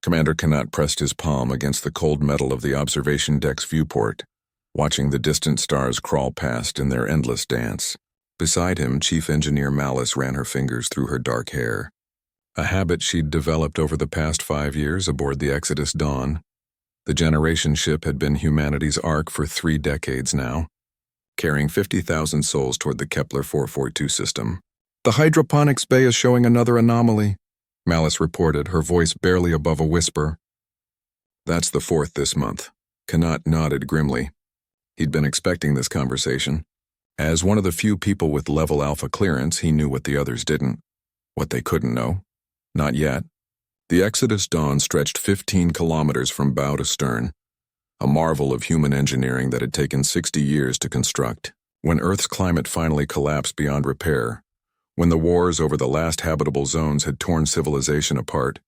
Commander Kanat pressed his palm against the cold metal of the observation deck's viewport, watching the distant stars crawl past in their endless dance. Beside him, Chief Engineer Malice ran her fingers through her dark hair, a habit she'd developed over the past 5 years aboard the Exodus Dawn. The generation ship had been humanity's ark for 3 decades now, carrying 50,000 souls toward the Kepler 442 system. "The hydroponics bay is showing another anomaly," Malice reported, her voice barely above a whisper. "That's the 4th this month." Kanat nodded grimly. He'd been expecting this conversation. As one of the few people with level alpha clearance, he knew what the others didn't. What they couldn't know. Not yet. The Exodus Dawn stretched 15 kilometers from bow to stern, a marvel of human engineering that had taken 60 years to construct. When Earth's climate finally collapsed beyond repair, when the wars over the last habitable zones had torn civilization apart,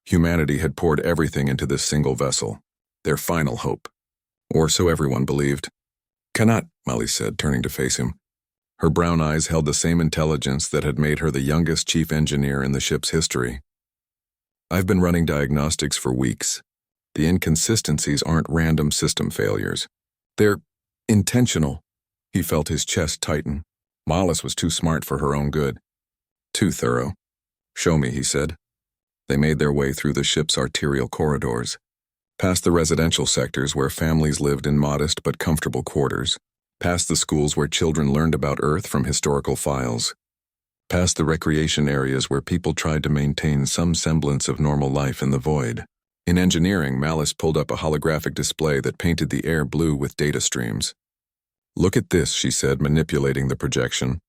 humanity had poured everything into this single vessel, their final hope. Or so everyone believed. "Cannot," Molly said, turning to face him. Her brown eyes held the same intelligence that had made her the youngest chief engineer in the ship's history. "I've been running diagnostics for weeks. The inconsistencies aren't random system failures. They're intentional." He felt his chest tighten. Mollis was too smart for her own good. Too thorough. "Show me," he said. They made their way through the ship's arterial corridors, past the residential sectors where families lived in modest but comfortable quarters, past the schools where children learned about Earth from historical files, past the recreation areas where people tried to maintain some semblance of normal life in the void. In engineering, Malice pulled up a holographic display that painted the air blue with data streams. "Look at this," she said, manipulating the projection.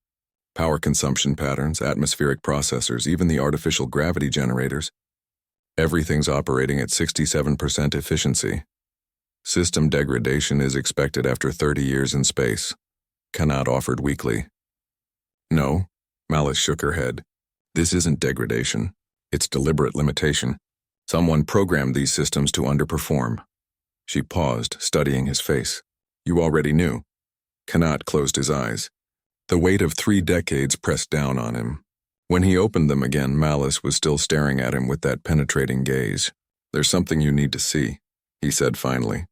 "Power consumption patterns, atmospheric processors, even the artificial gravity generators. Everything's operating at 67% efficiency. System degradation is expected after 30 years in space," Kanat offered weakly. "No," Malice shook her head. "This isn't degradation. It's deliberate limitation. Someone programmed these systems to underperform." She paused, studying his face. "You already knew." Kanat closed his eyes. The weight of 3 decades pressed down on him. When he opened them again, Malice was still staring at him with that penetrating gaze. "There's something you need to see," he said finally.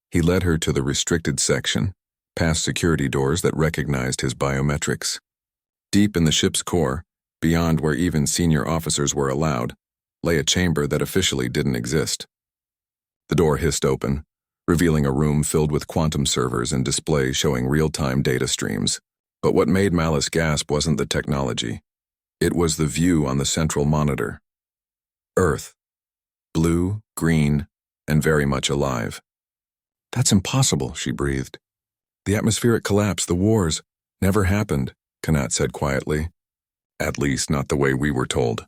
He led her to the restricted section, past security doors that recognized his biometrics. Deep in the ship's core, beyond where even senior officers were allowed, lay a chamber that officially didn't exist. The door hissed open, revealing a room filled with quantum servers and displays showing real-time data streams. But what made Malice gasp wasn't the technology. It was the view on the central monitor. Earth. Blue, green, and very much alive. "That's impossible," she breathed. "The atmospheric collapse, the wars, never happened," Kanat said quietly. "At least not the way we were told."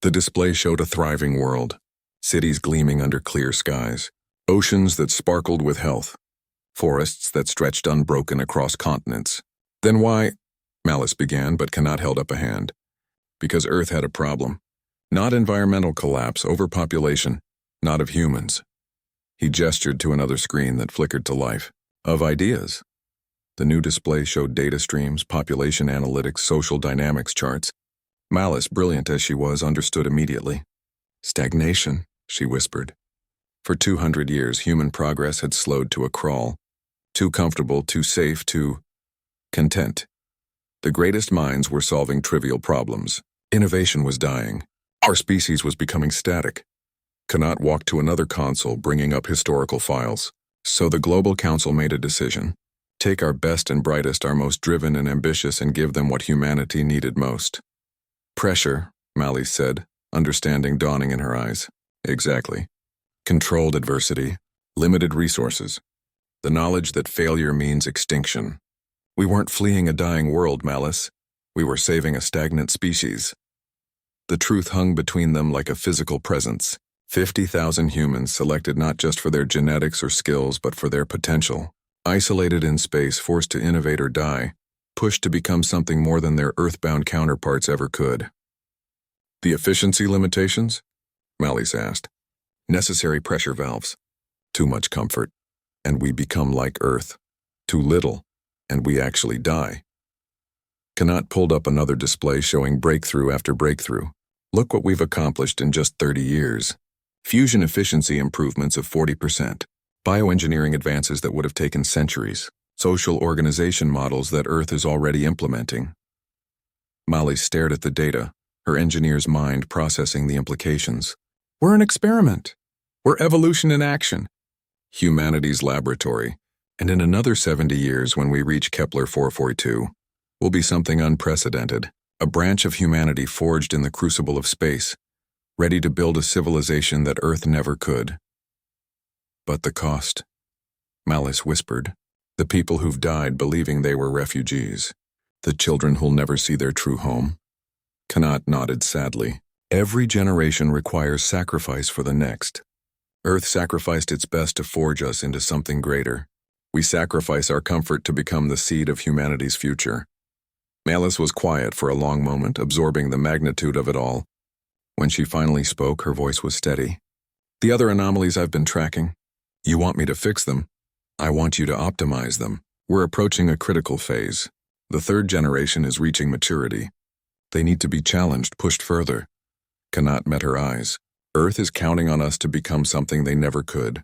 The display showed a thriving world, cities gleaming under clear skies, oceans that sparkled with health, forests that stretched unbroken across continents. "Then why?" Malice began, but Kanat held up a hand. "Because Earth had a problem. Not environmental collapse, overpopulation, not of humans." He gestured to another screen that flickered to life. "Of ideas." The new display showed data streams, population analytics, social dynamics charts. Malice, brilliant as she was, understood immediately. "Stagnation," she whispered. For 200 years, human progress had slowed to a crawl. Too comfortable, too safe, too content. The greatest minds were solving trivial problems. Innovation was dying. Our species was becoming static. Kanat walked to another console, bringing up historical files. So the Global Council made a decision. Take our best and brightest, our most driven and ambitious, and give them what humanity needed most. "Pressure," Malice said, understanding dawning in her eyes. "Exactly. Controlled adversity, limited resources. The knowledge that failure means extinction. We weren't fleeing a dying world, Malice. We were saving a stagnant species." The truth hung between them like a physical presence. 50,000 humans selected not just for their genetics or skills, but for their potential. Isolated in space, forced to innovate or die, pushed to become something more than their earthbound counterparts ever could. "The efficiency limitations?" Malice asked. "Necessary pressure valves. Too much comfort, and we become like Earth. Too little, and we actually die." Kanat pulled up another display showing breakthrough after breakthrough. "Look what we've accomplished in just 30 years. Fusion efficiency improvements of 40%. Bioengineering advances that would have taken centuries. Social organization models that Earth is already implementing. Molly stared at the data, her engineer's mind processing the implications. We're an experiment. We're evolution in action. Humanity's laboratory. And in another 70 years, when we reach Kepler 442, will be something unprecedented. A branch of humanity forged in the crucible of space, ready to build a civilization that Earth never could. But the cost, Malice whispered. The people who've died believing they were refugees. The children who'll never see their true home. Kanat nodded sadly. Every generation requires sacrifice for the next. Earth sacrificed its best to forge us into something greater. We sacrifice our comfort to become the seed of humanity's future. Malice was quiet for a long moment, absorbing the magnitude of it all. When she finally spoke, her voice was steady. The other anomalies I've been tracking, you want me to fix them? I want you to optimize them. We're approaching a critical phase. The third generation is reaching maturity. They need to be challenged, pushed further. Kanat met her eyes. Earth is counting on us to become something they never could.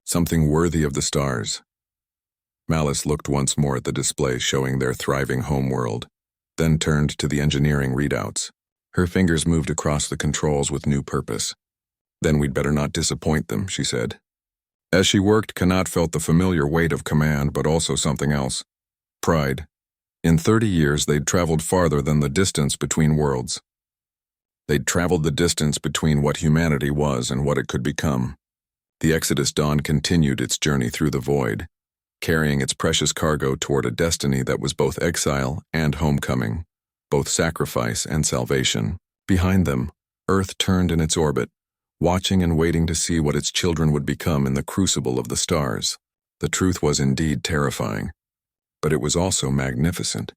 Something worthy of the stars. Malice looked once more at the display showing their thriving homeworld, then turned to the engineering readouts. Her fingers moved across the controls with new purpose. Then we'd better not disappoint them, she said. As she worked, Kanat felt the familiar weight of command, but also something else. Pride. In 30 years, they'd traveled farther than the distance between worlds. They'd traveled the distance between what humanity was and what it could become. The Exodus Dawn continued its journey through the void, carrying its precious cargo toward a destiny that was both exile and homecoming, both sacrifice and salvation. Behind them, Earth turned in its orbit, watching and waiting to see what its children would become in the crucible of the stars. The truth was indeed terrifying, but it was also magnificent.